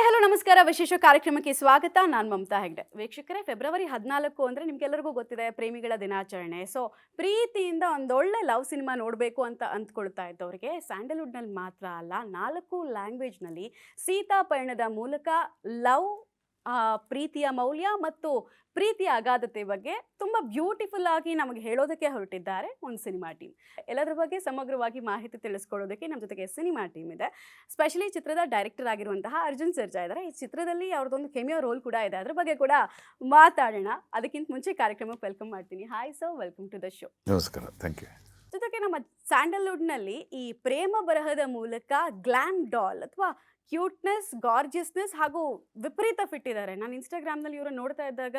Hi hello ನಮಸ್ಕಾರ. ವಿಶೇಷ ಕಾರ್ಯಕ್ರಮಕ್ಕೆ ಸ್ವಾಗತ. ನಾನು ಮಮತಾ ಹೆಗ್ಡೆ. ವೀಕ್ಷಕರೇ, ಫೆಬ್ರವರಿ 14 ಅಂದರೆ ನಿಮ್ಗೆಲ್ಲರಿಗೂ ಗೊತ್ತಿದೆ, ಪ್ರೇಮಿಗಳ ದಿನಾಚರಣೆ. ಸೊ ಪ್ರೀತಿಯಿಂದ ಒಂದೊಳ್ಳೆ ಲವ್ ಸಿನಿಮಾ ನೋಡಬೇಕು ಅಂತ ಅಂದ್ಕೊಳ್ತಾ ಇದ್ದವರಿಗೆ ಸ್ಯಾಂಡಲ್ವುಡ್ನಲ್ಲಿ ಮಾತ್ರ ಅಲ್ಲ, 4 ಲ್ಯಾಂಗ್ವೇಜ್ನಲ್ಲಿ ಸೀತಾಪಯಣದ ಮೂಲಕ ಲವ್, ಪ್ರೀತಿಯ ಮೌಲ್ಯ ಮತ್ತು ಪ್ರೀತಿಯ ಅಗಾಧತೆ ಬಗ್ಗೆ ತುಂಬ ಬ್ಯೂಟಿಫುಲ್ ಆಗಿ ನಮಗೆ ಹೇಳೋದಕ್ಕೆ ಹೊರಟಿದ್ದಾರೆ ಒಂದು ಸಿನಿಮಾ ಟೀಮ್. ಎಲ್ಲದರ ಬಗ್ಗೆ ಸಮಗ್ರವಾಗಿ ಮಾಹಿತಿ ತಿಳಿಸ್ಕೊಳ್ಳೋದಕ್ಕೆ ನಮ್ಮ ಜೊತೆಗೆ ಸಿನಿಮಾ ಟೀಮ್ ಇದೆ. ಸ್ಪೆಷಲಿ ಚಿತ್ರದ ಡೈರೆಕ್ಟರ್ ಆಗಿರುವಂತಹ ಅರ್ಜುನ್ ಸರ್ಜಾ ಇದ್ದಾರೆ. ಈ ಚಿತ್ರದಲ್ಲಿ ಅವ್ರದ್ದೊಂದು ಕೆಮಿಯೋ ರೋಲ್ ಕೂಡ ಇದೆ, ಅದ್ರ ಬಗ್ಗೆ ಕೂಡ ಮಾತಾಡೋಣ. ಅದಕ್ಕಿಂತ ಮುಂಚೆ ಕಾರ್ಯಕ್ರಮಕ್ಕೆ ವೆಲ್ಕಮ್ ಮಾಡ್ತೀನಿ. Hi sir, welcome to the show. ನಮಸ್ಕಾರ, ಥ್ಯಾಂಕ್ ಯು. ಜೊತೆಗೆ ನಮ್ಮ ಸ್ಯಾಂಡಲ್ವುಡ್ನಲ್ಲಿ ಈ ಪ್ರೇಮ ಬರಹದ ಮೂಲಕ ಗ್ಲಾಮ್ ಡಾಲ್ ಅಥವಾ ಕ್ಯೂಟ್ನೆಸ್, ಗಾರ್ಜಿಯಸ್ನೆಸ್ ಹಾಗೂ ವಿಪರೀತ ಫಿಟ್ ಇದ್ದಾರೆ. ನಾನು ಇನ್ಸ್ಟಾಗ್ರಾಮ್ನಲ್ಲಿ ಇವರು ನೋಡ್ತಾ ಇದ್ದಾಗ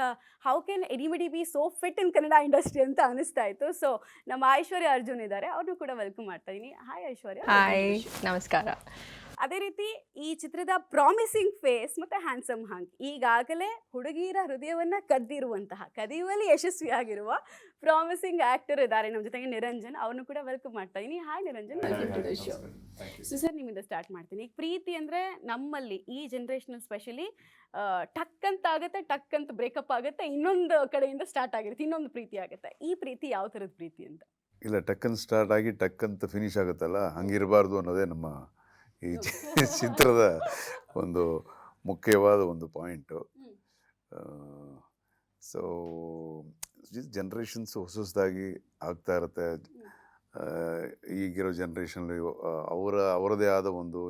how can anybody be so fit in Kannada industry ಅಂತ ಅನಿಸ್ತಾ ಇತ್ತು. ಸೊ ನಮ್ಮ ಐಶ್ವರ್ಯ ಅರ್ಜುನ್ ಇದ್ದಾರೆ, ಅವ್ರನ್ನೂ ಕೂಡ ವೆಲ್ಕಮ್ ಮಾಡ್ತಾ ಇದ್ದೀನಿ. ಹಾಯ್ ಐಶ್ವರ್ಯ. ಹಾಯ್, ನಮಸ್ಕಾರ. ಅದೇ ರೀತಿ ಈ ಚಿತ್ರದ ಪ್ರಾಮಿಸಿಂಗ್ ಫೇಸ್ ಮತ್ತು ಹ್ಯಾಂಡ್ಸಮ್ ಹಂಗ್, ಈಗಾಗಲೇ ಹುಡುಗಿಯರ ಹೃದಯವನ್ನು ಕದಿಯುವಲ್ಲಿ ಯಶಸ್ವಿಯಾಗಿರುವ ಪ್ರಾಮಿಸಿಂಗ್ ಆ್ಯಕ್ಟರ್ ಇದ್ದಾರೆ ನಮ್ಮ ಜೊತೆಗೆ ನಿರಂಜನ್. ಅವ್ರನ್ನೂ ಕೂಡ ವೆಲ್ಕಮ್ ಮಾಡ್ತಾ ಇದ್ದೀನಿ. Hi Niranjan, welcome to the show. So sir, ನಿಮ್ಮಿಂದ ಸ್ಟಾರ್ಟ್ ಮಾಡ್ತೀನಿ. ಈಗ ಪ್ರೀತಿ ಅಂದರೆ ನಮ್ಮಲ್ಲಿ ಈ ಜನ್ರೇಷನಲ್ಲಿ ಸ್ಪೆಷಲಿ ಟಕ್ ಅಂತ ಆಗುತ್ತೆ, ಟಕ್ ಅಂತ ಬ್ರೇಕಪ್ ಆಗುತ್ತೆ, ಇನ್ನೊಂದು ಕಡೆಯಿಂದ ಸ್ಟಾರ್ಟ್ ಆಗಿರುತ್ತೆ, ಇನ್ನೊಂದು ಪ್ರೀತಿ ಆಗುತ್ತೆ. ಈ ಪ್ರೀತಿ ಯಾವ ಥರದ ಪ್ರೀತಿ ಅಂತ? ಇಲ್ಲ, ಟಕ್ಕನ್ ಸ್ಟಾರ್ಟ್ ಆಗಿ ಟಕ್ ಅಂತ ಫಿನಿಶ್ ಆಗುತ್ತಲ್ಲ, ಹಂಗಿರಬಾರ್ದು ಅನ್ನೋದೇ ನಮ್ಮ ಈ ಚಿತ್ರದ ಒಂದು ಮುಖ್ಯವಾದ ಒಂದು ಪಾಯಿಂಟು. ಸೊ ಜನ್ರೇಷನ್ಸ್ ಹೊಸದಾಗಿ ಆಗ್ತಾ ಇರುತ್ತೆ. ಈಗಿರೋ ಜನ್ರೇಷನಲ್ಲಿ ಅವರದೇ ಆದ ಒಂದು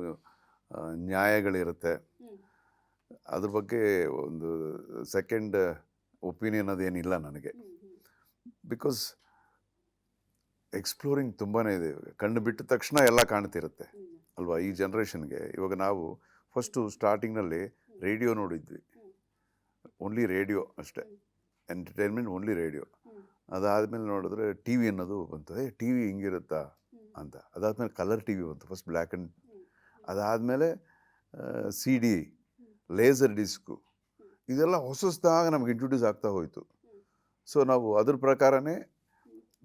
ನ್ಯಾಯಗಳಿರುತ್ತೆ. ಅದ್ರ ಬಗ್ಗೆ ಒಂದು ಸೆಕೆಂಡ್ ಒಪಿನಿಯನ್ ಅದೇನಿಲ್ಲ ನನಗೆ. ಬಿಕಾಸ್ ಎಕ್ಸ್ಪ್ಲೋರಿಂಗ್ ತುಂಬಾ ಇದೆ. ಕಣ್ಣು ಬಿಟ್ಟ ತಕ್ಷಣ ಎಲ್ಲ ಕಾಣ್ತಿರುತ್ತೆ ಅಲ್ವಾ ಈ ಜನ್ರೇಷನ್ಗೆ. ಇವಾಗ ನಾವು ಫಸ್ಟು ಸ್ಟಾರ್ಟಿಂಗ್ನಲ್ಲಿ ರೇಡಿಯೋ ನೋಡಿದ್ವಿ, ಓನ್ಲಿ ರೇಡಿಯೋ ಅಷ್ಟೇ, ಎಂಟರ್ಟೈನ್ಮೆಂಟ್ ಓನ್ಲಿ ರೇಡಿಯೋ. ಅದಾದಮೇಲೆ ನೋಡಿದ್ರೆ ಟಿ ವಿ ಅನ್ನೋದು ಬಂತು. ಟಿ ವಿ ಹಿಂಗಿರುತ್ತಾ ಅಂತ. ಅದಾದಮೇಲೆ ಕಲರ್ ಟಿ ವಿ ಬಂತು, ಫಸ್ಟ್ ಬ್ಲ್ಯಾಕ್ ಆ್ಯಂಡ್. ಅದಾದಮೇಲೆ ಸಿ ಡಿ, ಲೇಸರ್ ಡಿಸ್ಕು, ಇದೆಲ್ಲ ಹೊಸದಾಗಿ ನಮ್ಗೆ ಇಂಟ್ರೊಡ್ಯೂಸ್ ಆಗ್ತಾ ಹೋಯಿತು. ಸೊ ನಾವು ಅದ್ರ ಪ್ರಕಾರನೇ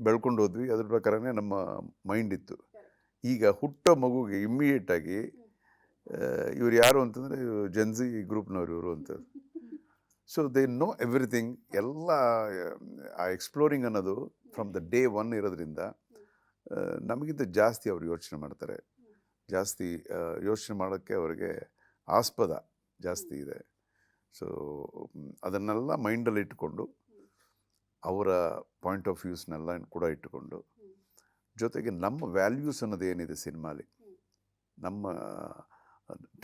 ಬೆಳ್ಕೊಂಡು ಹೋದ್ವಿ, ಅದ್ರ ಪ್ರಕಾರನೇ ನಮ್ಮ ಮೈಂಡ್ ಇತ್ತು. ಈಗ ಹುಟ್ಟೋ ಮಗುಗೆ ಇಮ್ಮಿಡಿಯೇಟಾಗಿ ಇವ್ರು ಯಾರು ಅಂತಂದರೆ ಜೆನ್ಸಿ ಗ್ರೂಪ್ನವ್ರು ಇವರು ಅಂತ. So they know everything. ಎಲ್ಲ ಆ ಎಕ್ಸ್ಪ್ಲೋರಿಂಗ್ ಅನ್ನೋದು ಫ್ರಮ್ ದ ಡೇ ಒನ್ ಇರೋದ್ರಿಂದ ನಮಗಿಂತ ಜಾಸ್ತಿ ಅವ್ರು ಯೋಚನೆ ಮಾಡ್ತಾರೆ. ಜಾಸ್ತಿ ಯೋಚನೆ ಮಾಡೋಕ್ಕೆ ಅವ್ರಿಗೆ ಆಸ್ಪದ ಜಾಸ್ತಿ ಇದೆ. ಸೊ ಅದನ್ನೆಲ್ಲ ಮೈಂಡಲ್ಲಿ ಇಟ್ಕೊಂಡು, ಅವರ ಪಾಯಿಂಟ್ ಆಫ್ ವ್ಯೂಸ್ನೆಲ್ಲ ಕೂಡ ಇಟ್ಟುಕೊಂಡು, ಜೊತೆಗೆ ನಮ್ಮ ವ್ಯಾಲ್ಯೂಸ್ ಅನ್ನೋದು ಏನಿದೆ ಸಿನಿಮಾಲಿ, ನಮ್ಮ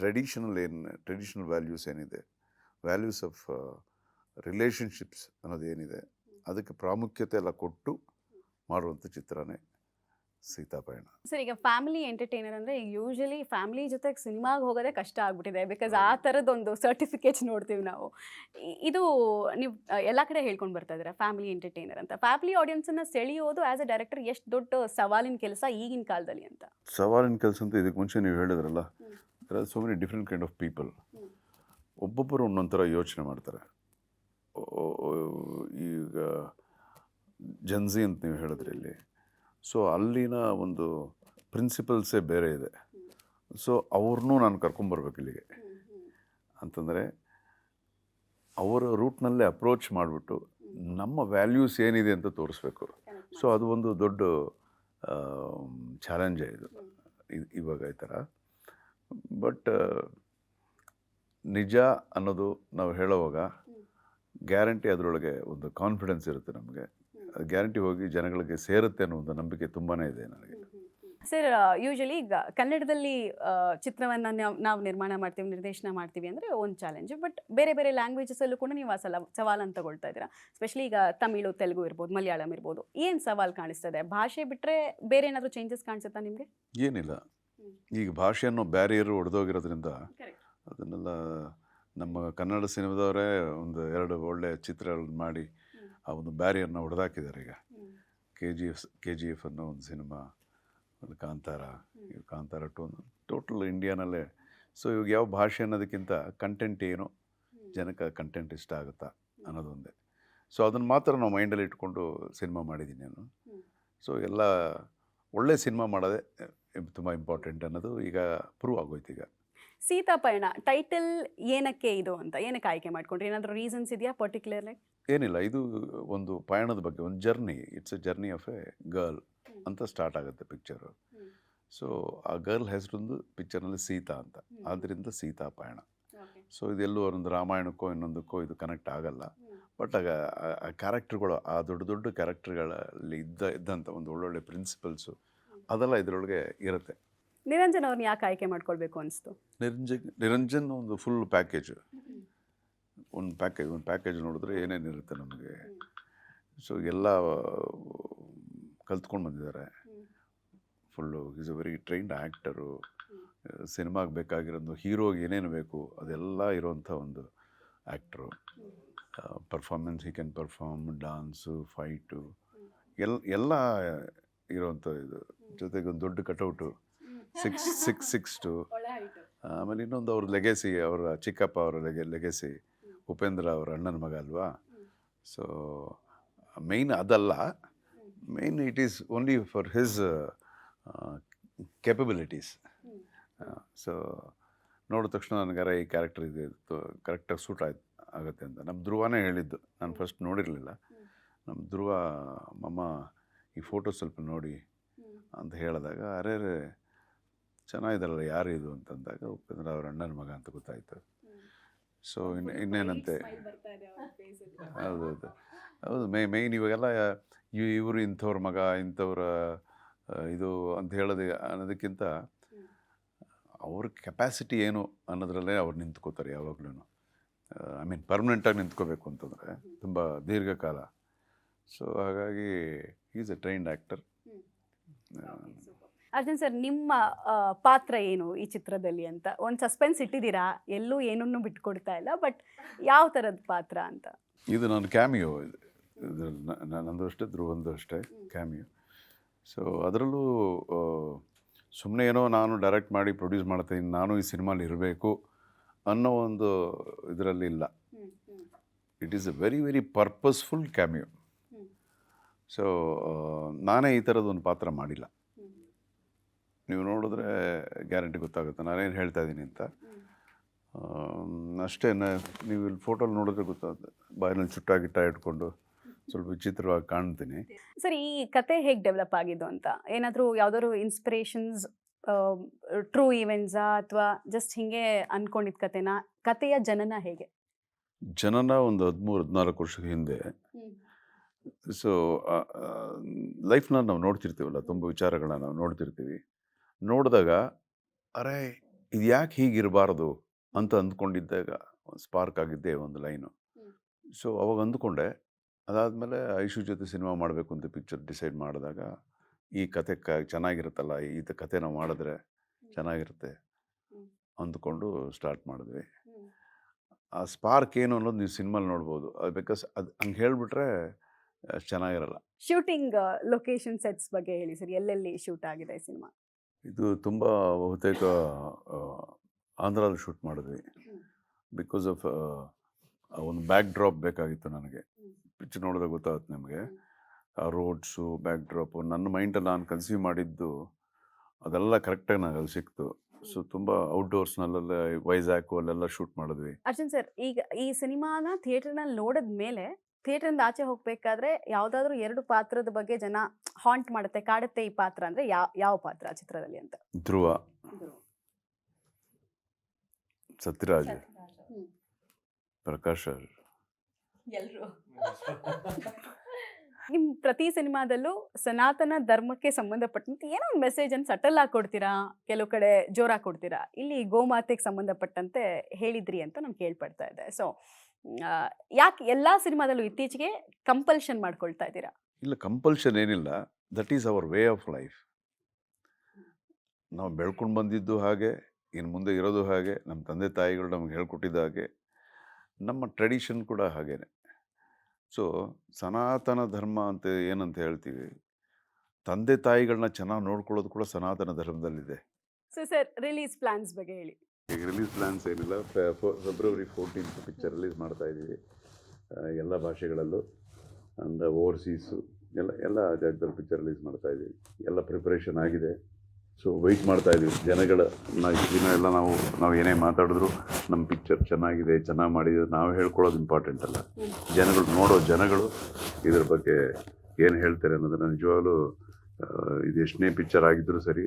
ಟ್ರೆಡಿಷನಲ್ ವ್ಯಾಲ್ಯೂಸ್ ಏನಿದೆ, ವ್ಯಾಲ್ಯೂಸ್ ಆಫ್ ರಿಲೇಷನ್ಶಿಪ್ಸ್ ಅನ್ನೋದು ಏನಿದೆ, ಅದಕ್ಕೆ ಪ್ರಾಮುಖ್ಯತೆ ಎಲ್ಲ ಕೊಟ್ಟು ಮಾಡುವಂಥ ಚಿತ್ರನೇ ಸೀತಾಪಯಣ. ಸರ್, ಈಗ ಫ್ಯಾಮಿಲಿ ಎಂಟರ್ಟೈನರ್ ಅಂದರೆ ಈಗ ಯೂಶಲಿ ಫ್ಯಾಮಿಲಿ ಜೊತೆಗೆ ಸಿನಿಮಾಗೆ ಹೋಗೋದೇ ಕಷ್ಟ ಆಗ್ಬಿಟ್ಟಿದೆ. ಬಿಕಾಸ್ ಆ ಥರದ್ದೊಂದು ಸರ್ಟಿಫಿಕೇಟ್ಸ್ ನೋಡ್ತೀವಿ ನಾವು. ಇದು ನೀವು ಎಲ್ಲ ಕಡೆ ಹೇಳ್ಕೊಂಡು ಬರ್ತಾ ಇದ್ದೀರಾ ಫ್ಯಾಮಿಲಿ ಎಂಟರ್ಟೈನರ್ ಅಂತ. ಫ್ಯಾಮಿಲಿ ಆಡಿಯನ್ಸನ್ನು ಸೆಳೆಯೋದು ಆ್ಯಸ್ ಅ ಡೈರೆಕ್ಟರ್ ಎಷ್ಟು ದೊಡ್ಡ ಸವಾಲಿನ ಕೆಲಸ ಈಗಿನ ಕಾಲದಲ್ಲಿ ಅಂತ? ಸವಾಲಿನ ಕೆಲಸ ಅಂತ ಇದಕ್ಕೆ ಮುಂಚೆ ನೀವು ಹೇಳಿದ್ರಲ್ಲ, so many different kind of people. ಒಬ್ಬೊಬ್ಬರು ಒಂದೊಂದು ಥರ ಯೋಚನೆ ಮಾಡ್ತಾರೆ. ಈಗ ಜನ್ಸಿ ಅಂತ ನೀವು ಹೇಳಿದ್ರಿ ಇಲ್ಲಿ. ಸೊ ಅಲ್ಲಿನ ಒಂದು ಪ್ರಿನ್ಸಿಪಲ್ಸೇ ಬೇರೆ ಇದೆ. ಸೊ ಅವ್ರನ್ನೂ ನಾನು ಕರ್ಕೊಂಬರ್ಬೇಕು ಇಲ್ಲಿಗೆ ಅಂತಂದರೆ, ಅವರ ರೂಟ್ನಲ್ಲೇ ಅಪ್ರೋಚ್ ಮಾಡಿಬಿಟ್ಟು ನಮ್ಮ ವ್ಯಾಲ್ಯೂಸ್ ಏನಿದೆ ಅಂತ ತೋರಿಸ್ಬೇಕು. ಸೊ ಅದು ಒಂದು ದೊಡ್ಡ ಚಾಲೆಂಜೇ ಇದು ಇವಾಗ ಈ ಥರ. ಬಟ್ ನಿಜ ಅನ್ನೋದು ನಾವು ಹೇಳೋವಾಗ ಗ್ಯಾರಂಟಿ ಅದರೊಳಗೆ ಒಂದು ಕಾನ್ಫಿಡೆನ್ಸ್ ಇರುತ್ತೆ ನಮಗೆ. ಅದು ಗ್ಯಾರಂಟಿ ಹೋಗಿ ಜನಗಳಿಗೆ ಸೇರುತ್ತೆ ಅನ್ನೋ ಒಂದು ನಂಬಿಕೆ ತುಂಬಾ ಇದೆ ನನಗೆ. ಸರ್, ಯೂಶಲಿ ಈಗ ಕನ್ನಡದಲ್ಲಿ ಚಿತ್ರವನ್ನು ನಾವು ನಿರ್ಮಾಣ ಮಾಡ್ತೀವಿ, ನಿರ್ದೇಶನ ಮಾಡ್ತೀವಿ ಅಂದರೆ ಒಂದು ಚಾಲೆಂಜ್. ಬಟ್ ಬೇರೆ ಬೇರೆ ಲ್ಯಾಂಗ್ವೇಜಸಲ್ಲೂ ಕೂಡ ನೀವು ಆ ಸವಾಲನ್ನು ತಗೊಳ್ತಾ ಇದ್ದೀರಾ. ಸ್ಪೆಷಲಿ ಈಗ ತಮಿಳು, ತೆಲುಗು ಇರ್ಬೋದು, ಮಲಯಾಳಂ ಇರ್ಬೋದು. ಏನು ಸವಾಲು ಕಾಣಿಸ್ತದೆ? ಭಾಷೆ ಬಿಟ್ಟರೆ ಬೇರೆ ಏನಾದರೂ ಚೇಂಜಸ್ ಕಾಣಿಸುತ್ತಾ ನಿಮಗೆ? ಏನಿಲ್ಲ, ಈಗ ಭಾಷೆ ಅನ್ನೋ ಬ್ಯಾರಿಯರ್ ಒಡೆದೋಗಿರೋದ್ರಿಂದ ಅದನ್ನೆಲ್ಲ ನಮ್ಮ ಕನ್ನಡ ಸಿನಿಮಾದವರೇ ಒಂದು 2 ಒಳ್ಳೆ ಚಿತ್ರಗಳನ್ನ ಮಾಡಿ ಆ ಒಂದು ಬ್ಯಾರಿಯರ್ನ ಹೊಡೆದಾಕಿದ್ದಾರೆ. ಈಗ ಕೆ ಜಿ ಎಫ್ ಅನ್ನೋ ಒಂದು ಸಿನಿಮಾ, ಒಂದು ಕಾಂತಾರ 2 ಟೋಟಲ್ ಇಂಡಿಯಾನಲ್ಲೇ. ಸೊ ಇವಾಗ ಯಾವ ಭಾಷೆ ಅನ್ನೋದಕ್ಕಿಂತ ಕಂಟೆಂಟ್ ಏನು, ಜನಕ್ಕೆ ಕಂಟೆಂಟ್ ಇಷ್ಟ ಆಗುತ್ತಾ ಅನ್ನೋದೊಂದೇ. ಸೊ ಅದನ್ನು ಮಾತ್ರ ನಾವು ಮೈಂಡಲ್ಲಿ ಇಟ್ಕೊಂಡು ಸಿನಿಮಾ ಮಾಡಿದ್ದೀನಿ ನಾನು. ಸೊ ಎಲ್ಲ ಒಳ್ಳೆ ಸಿನಿಮಾ ಮಾಡೋದೇ ತುಂಬ ಇಂಪಾರ್ಟೆಂಟ್ ಅನ್ನೋದು ಈಗ ಪ್ರೂವ್ ಆಗೋಯ್ತು ಈಗ. ಸೀತಾಪಯಣ ಟೈಟಲ್ ಏನಕ್ಕೆ ಇದು ಅಂತ ಏನಕ್ಕೆ ಆಯ್ಕೆ ಮಾಡ್ಕೊಂಡ್ರಿ? ಏನಾದರೂ ರೀಸನ್ಸ್ ಇದೆಯಾ ಪರ್ಟಿಕ್ಯುಲರ್ಲಿ? ಏನಿಲ್ಲ, ಇದು ಒಂದು ಪಯಣದ ಬಗ್ಗೆ, ಒಂದು journey. It's A journey of A girl ಅಂತ ಸ್ಟಾರ್ಟ್ ಆಗುತ್ತೆ ಪಿಕ್ಚರು. ಸೊ ಆ ಗರ್ಲ್ ಹೆಸರೊಂದು ಪಿಕ್ಚರ್ನಲ್ಲಿ ಸೀತಾ ಅಂತ, ಆದ್ದರಿಂದ ಸೀತಾ ಪಯಣ. ಸೊ ಇದೆಲ್ಲೂ ಒಂದು ರಾಮಾಯಣಕ್ಕೋ ಇನ್ನೊಂದಕ್ಕೋ ಇದು ಕನೆಕ್ಟ್ ಆಗಲ್ಲ. ಬಟ್ ಆಗ ಆ ಕ್ಯಾರೆಕ್ಟರ್ಗಳು, ಆ ದೊಡ್ಡ ದೊಡ್ಡ ಕ್ಯಾರೆಕ್ಟರ್ಗಳಲ್ಲಿ ಇದ್ದಂಥ ಒಂದು ಒಳ್ಳೊಳ್ಳೆ ಪ್ರಿನ್ಸಿಪಲ್ಸು ಅದೆಲ್ಲ ಇದರೊಳಗೆ ಇರುತ್ತೆ. ನಿರಂಜನ್ ಅವ್ರನ್ನ ಯಾಕೆ ಆಯ್ಕೆ ಮಾಡ್ಕೊಳ್ಬೇಕು ಅನಿಸ್ತು? ನಿರಂಜನ್ ಒಂದು ಫುಲ್ ಪ್ಯಾಕೇಜು, ಒಂದು ಪ್ಯಾಕೇಜ್ ನೋಡಿದ್ರೆ ಏನೇನಿರುತ್ತೆ ನಮಗೆ. ಸೊ ಎಲ್ಲ ಕಲ್ತ್ಕೊಂಡು ಬಂದಿದ್ದಾರೆ. Full is a very trained actor. ಸಿನಿಮಾಗೆ ಬೇಕಾಗಿರೋದು ಹೀರೋಗೆ ಏನೇನು ಬೇಕು ಅದೆಲ್ಲ ಇರೋವಂಥ ಒಂದು actor. Performance he can perform, dance, fight ಎಲ್ಲ ಇರೋವಂಥ ಇದು. ಜೊತೆಗೆ ಒಂದು ದೊಡ್ಡ ಕಟೌಟು, 6'6" ಆಮೇಲೆ ಇನ್ನೊಂದು ಅವ್ರ ಲೆಗೆಸಿ, ಅವರ ಚಿಕ್ಕಪ್ಪ ಅವರ ಲೆಗೆಸಿ, ಉಪೇಂದ್ರ ಅವರ ಅಣ್ಣನ ಮಗ ಅಲ್ವಾ. ಸೊ ಮೇಯ್ನ್ ಅದಲ್ಲ, main it is only for his capabilities. So ನೋಡಿದ ತಕ್ಷಣ ನನಗಾರ ಈ ಕ್ಯಾರೆಕ್ಟರ್ ಇದೆ ಕರೆಕ್ಟಾಗಿ ಸೂಟ್ ಆಗುತ್ತೆ ಅಂತ ನಮ್ಮ ಧ್ರುವನೇ ಹೇಳಿದ್ದು. ನಾನು ಫಸ್ಟ್ ನೋಡಿರಲಿಲ್ಲ. ನಮ್ಮ ಧ್ರುವ ಮಮ್ಮ ಈ ಫೋಟೋ ಸ್ವಲ್ಪ ನೋಡಿ ಅಂತ ಹೇಳಿದಾಗ, ಅರೇ ಚೆನ್ನಾಗಿದ್ದಾರಲ್ಲ ಯಾರು ಇದು ಅಂತಂದಾಗ ಉಪೇಂದ್ರ ಅವ್ರ ಅಣ್ಣನ ಮಗ ಅಂತ ಗೊತ್ತಾಯಿತು. ಸೊ ಇನ್ನೇನಂತೆ, ಹೌದೌದು ಹೌದು. ಮೇಯ್ನ್ ಇವಾಗೆಲ್ಲ ಇವರು ಇಂಥವ್ರ ಮಗ, ಇಂಥವ್ರ ಇದು ಅಂತ ಅನ್ನೋದಕ್ಕಿಂತ ಅವ್ರ ಕೆಪಾಸಿಟಿ ಏನು ಅನ್ನೋದ್ರಲ್ಲೇ ಅವ್ರು ನಿಂತ್ಕೋತಾರೆ ಯಾವಾಗಲೂ. ಐ ಮೀನ್ ಪರ್ಮನೆಂಟಾಗಿ ನಿಂತ್ಕೋಬೇಕು ಅಂತಂದರೆ ತುಂಬ ದೀರ್ಘಕಾಲ. ಸೊ ಹಾಗಾಗಿ is A trained actor. Arjun sir, ನಿಮ್ಮ ಪಾತ್ರ ಏನು ಈ ಚಿತ್ರದಲ್ಲಿ ಅಂತ ಒಂದು ಸಸ್ಪೆನ್ಸ್ ಇಟ್ಟಿದ್ದೀರಾ, ಎಲ್ಲೂ ಏನನ್ನೂ ಬಿಟ್ಕೊಡ್ತಾ ಇಲ್ಲ, ಬಟ್ ಯಾವ ಥರದ ಪಾತ್ರ ಅಂತ? ಇದು ನನ್ನ ಕ್ಯಾಮಿಯೋ. ಇದು ನಂದು ಅಷ್ಟೇ, ಧ್ರುವಂದು ಅಷ್ಟೇ ಕ್ಯಾಮಿಯೋ. ಸೊ ಅದರಲ್ಲೂ ಸುಮ್ಮನೆ ಏನೋ ನಾನು ಡೈರೆಕ್ಟ್ ಮಾಡಿ ಪ್ರೊಡ್ಯೂಸ್ ಮಾಡ್ತೀನಿ, ನಾನು ಈ ಸಿನಿಮಾಲಿ ಇರಬೇಕು ಅನ್ನೋ ಒಂದು ಇದರಲ್ಲಿ ಇಲ್ಲ. It is A very very purposeful cameo. So ನಾನೇ ಈ ಥರದೊಂದು ಪಾತ್ರ ಮಾಡಿಲ್ಲ. ನೀವು ನೋಡಿದ್ರೆ ಗ್ಯಾರಂಟಿ ಗೊತ್ತಾಗುತ್ತೆ ನಾನೇನು ಹೇಳ್ತಾ ಇದ್ದೀನಿ ಅಂತ. ಅಷ್ಟೇ, ನೀವು ಇಲ್ಲಿ ಫೋಟೋಲ್ಲಿ ನೋಡಿದ್ರೆ ಗೊತ್ತಾಗುತ್ತೆ, ಬಾಯಿನಲ್ಲಿ ಚುಟ್ಟಾಗಿಟ್ಟ ಇಟ್ಕೊಂಡು ಸ್ವಲ್ಪ ವಿಚಿತ್ರವಾಗಿ ಕಾಣ್ತೀನಿ. ಸರ್, ಈ ಕತೆ ಹೇಗೆ ಡೆವಲಪ್ ಆಗಿದ್ದು ಅಂತ ಏನಾದರೂ ಯಾವ್ದಾದ್ರು ಇನ್ಸ್ಪಿರೇಷನ್ಸ್, ಟ್ರೂ ಈವೆಂಟ್ಸಾ ಅಥವಾ ಜಸ್ಟ್ ಹಿಂಗೆ ಅನ್ಕೊಂಡಿದ್ದ ಕತೆನಾ? ಕತೆಯ ಜನನ ಹೇಗೆ? ಜನನ ಒಂದು 13-14 ವರ್ಷದ ಹಿಂದೆ. ಸೊ ಲೈಫ್ನ ನಾವು ನೋಡ್ತಿರ್ತೀವಲ್ಲ, ತುಂಬ ವಿಚಾರಗಳನ್ನ ನಾವು ನೋಡ್ತಿರ್ತೀವಿ. ನೋಡಿದಾಗ ಅರೆ ಇದು ಯಾಕೆ ಹೀಗಿರಬಾರ್ದು ಅಂತ ಅಂದ್ಕೊಂಡಿದ್ದಾಗ ಸ್ಪಾರ್ಕ್ ಆಗಿದ್ದೆ ಒಂದು ಲೈನು. ಸೊ ಅವಾಗ ಅಂದ್ಕೊಂಡೆ. ಅದಾದಮೇಲೆ ಐಶು ಜೊತೆ ಸಿನಿಮಾ ಮಾಡಬೇಕು ಅಂತ ಪಿಕ್ಚರ್ ಡಿಸೈಡ್ ಮಾಡಿದಾಗ ಈ ಕತೆ ಚೆನ್ನಾಗಿರುತ್ತಲ್ಲ, ಈ ಕತೆ ನಾವು ಮಾಡಿದ್ರೆ ಚೆನ್ನಾಗಿರುತ್ತೆ ಅಂದ್ಕೊಂಡು ಸ್ಟಾರ್ಟ್ ಮಾಡಿದ್ವಿ. ಆ ಸ್ಪಾರ್ಕ್ ಏನು ಅನ್ನೋದು ನೀವು ಸಿನಿಮಾಲಿ ನೋಡ್ಬೋದು. ಬಿಕಾಸ್ ಅದು ಹಂಗೆ ಹೇಳಿಬಿಟ್ರೆ ಅಷ್ಟು ಚೆನ್ನಾಗಿರಲ್ಲ. ಶೂಟಿಂಗ್ ಲೊಕೇಶನ್ ಸೆಟ್ಸ್ ಬಗ್ಗೆ ಹೇಳಿ ಸರ್, ಎಲ್ಲೆಲ್ಲಿ ಶೂಟ್ ಆಗಿದೆ ಸಿನಿಮಾ? ಇದು ತುಂಬ ಬಹುತೇಕ ಆಂಧ್ರಲ್ಲಿ ಶೂಟ್ ಮಾಡಿದ್ವಿ. ಬಿಕಾಸ್ ಆಫ್ ಒಂದು ಬ್ಯಾಕ್ ಡ್ರಾಪ್ ಬೇಕಾಗಿತ್ತು ನನಗೆ. ಪಿಕ್ಚರ್ ನೋಡಿದಾಗ ಗೊತ್ತಾಗುತ್ತೆ ನಿಮಗೆ, ಆ ರೋಡ್ಸು, ಬ್ಯಾಕ್ ಡ್ರಾಪು ನನ್ನ ಮೈಂಡಲ್ಲಿ ನಾನು ಕನ್ಸೀವ್ ಮಾಡಿದ್ದು ಅದೆಲ್ಲ ಕರೆಕ್ಟಾಗಿ ನನಗೆ ಅಲ್ಲಿ ಸಿಕ್ತು. ಸೊ ತುಂಬ ಔಟ್ಡೋರ್ಸ್ನಲ್ಲೆಲ್ಲ ವೈಜಾಗು ಅಲ್ಲೆಲ್ಲ ಶೂಟ್ ಮಾಡಿದ್ವಿ. ಅರ್ಜುನ್ ಸರ್, ಈಗ ಈ ಸಿನಿಮಾನ ಥಿಯೇಟರ್ನಲ್ಲಿ ನೋಡಿದ ಮೇಲೆ ಥಿಯೇಟರಿಂದ ಆಚೆ ಹೋಗಬೇಕಾದ್ರೆ ಯಾವುದಾದ್ರೂ 2 ಪಾತ್ರದ ಬಗ್ಗೆ ಜನ ಹಾಂಟ್ ಮಾಡುತ್ತೆ, ಕಾಡುತ್ತೆ ಈ ಪಾತ್ರ ಅಂದರೆ ಯಾವ ಪಾತ್ರ ಚಿತ್ರದಲ್ಲಿ ಅಂತ? ಧ್ರುವ, ಸತ್ಯರಾಜ್, ಪ್ರಕಾಶ್ ಎಲ್ಲರೂ. ನಿಮ್ಮ ಪ್ರತಿ ಸಿನಿಮಾದಲ್ಲೂ ಸನಾತನ ಧರ್ಮಕ್ಕೆ ಸಂಬಂಧಪಟ್ಟಂತೆ ಏನೋ ಒಂದು ಮೆಸೇಜನ್ನು ಸಟಲ್ ಆಗಿ ಕೊಡ್ತೀರಾ, ಕೆಲವು ಕಡೆ ಜೋರಾಗಿ ಕೊಡ್ತೀರಾ. ಇಲ್ಲಿ ಗೋಮಾತೆಗೆ ಸಂಬಂಧಪಟ್ಟಂತೆ ಹೇಳಿದ್ರಿ ಅಂತ ನಾನು ಕೇಳ್ಪಡ್ತಾ ಇದ್ದೆ. ಸೊ ಯಾಕೆ ಎಲ್ಲ ಸಿನಿಮಾದಲ್ಲೂ ಇತ್ತೀಚೆಗೆ ಕಂಪಲ್ಷನ್ ಮಾಡ್ಕೊಳ್ತಾ ಇದ್ದೀರಾ? ಇಲ್ಲ, ಕಂಪಲ್ಷನ್ ಏನಿಲ್ಲ. That is our way of life. ನಾವು ಬೆಳ್ಕೊಂಡು ಬಂದಿದ್ದು ಹಾಗೆ, ಇನ್ನು ಮುಂದೆ ಇರೋದು ಹಾಗೆ, ನಮ್ಮ ತಂದೆ ತಾಯಿಗಳು ನಮ್ಗೆ ಹೇಳ್ಕೊಟ್ಟಿದ್ದ ಹಾಗೆ, ನಮ್ಮ ಟ್ರೆಡಿಷನ್ ಕೂಡ ಹಾಗೇನೆ. ಸೊ ಸನಾತನ ಧರ್ಮ ಅಂತ ಏನಂತ ಹೇಳ್ತೀವಿ, ತಂದೆ ತಾಯಿಗಳನ್ನ ಚೆನ್ನಾಗಿ ನೋಡ್ಕೊಳ್ಳೋದು ಕೂಡ ಸನಾತನ ಧರ್ಮದಲ್ಲಿದೆ. ಸೊ ಸರ್, ರಿಲೀಸ್ ಪ್ಲಾನ್ಸ್ ಬಗ್ಗೆ ಹೇಳಿ. ಈಗ ರಿಲೀಸ್ ಪ್ಲಾನ್ಸ್ ಏನಿಲ್ಲ. ಫೆಬ್ರವರಿ 14 ಪಿಕ್ಚರ್ ರಿಲೀಸ್ ಮಾಡ್ತಾ ಇದ್ದೀವಿ ಎಲ್ಲ ಭಾಷೆಗಳಲ್ಲೂ. ಆ್ಯಂಡ್ ಓವರ್ಸೀಸು ಎಲ್ಲ ಜಾಗದಲ್ಲಿ ಪಿಕ್ಚರ್ ರಿಲೀಸ್ ಮಾಡ್ತಾ ಇದ್ದೀವಿ. ಎಲ್ಲ ಪ್ರಿಪ್ರೇಷನ್ ಆಗಿದೆ. ಸೊ ವೆಯ್ಟ್ ಮಾಡ್ತಾ ಇದೀವಿ ಜನಗಳ ಇಷ್ಟು ದಿನ ಎಲ್ಲ ನಾವು ಏನೇ ಮಾತಾಡಿದ್ರು ನಮ್ಮ ಪಿಕ್ಚರ್ ಚೆನ್ನಾಗಿದೆ, ಚೆನ್ನಾಗಿ ಮಾಡಿದ್ರು, ನಾವು ಹೇಳ್ಕೊಳ್ಳೋದು ಇಂಪಾರ್ಟೆಂಟ್ ಅಲ್ಲ. ಜನಗಳು ನೋಡೋ ಜನಗಳು ಇದ್ರ ಬಗ್ಗೆ ಏನು ಹೇಳ್ತಾರೆ ಅನ್ನೋದನ್ನು ನಿಜವಾಗ್ಲೂ ಇದು ಎಷ್ಟನೇ ಪಿಕ್ಚರ್ ಆಗಿದ್ರೂ ಸರಿ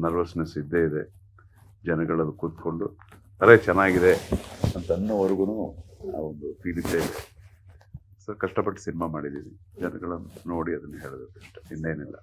ನರ್ವಸ್ನೆಸ್ ಇದ್ದೇ ಇದೆ. ಜನಗಳದು ಕೂತ್ಕೊಂಡು ಅರೆ ಚೆನ್ನಾಗಿದೆ ಅಂತ ಅನ್ನೋವರೆಗೂ ಆ ಒಂದು ಫೀಲ್ ಇದ್ದೇ ಇದೆ. ಸೊ ಕಷ್ಟಪಟ್ಟು ಸಿನಿಮಾ ಮಾಡಿದ್ದೀವಿ, ಜನಗಳನ್ನು ನೋಡಿ ಅದನ್ನು ಹೇಳೋದು ಅಷ್ಟೇ, ಇನ್ನೇನಿಲ್ಲ.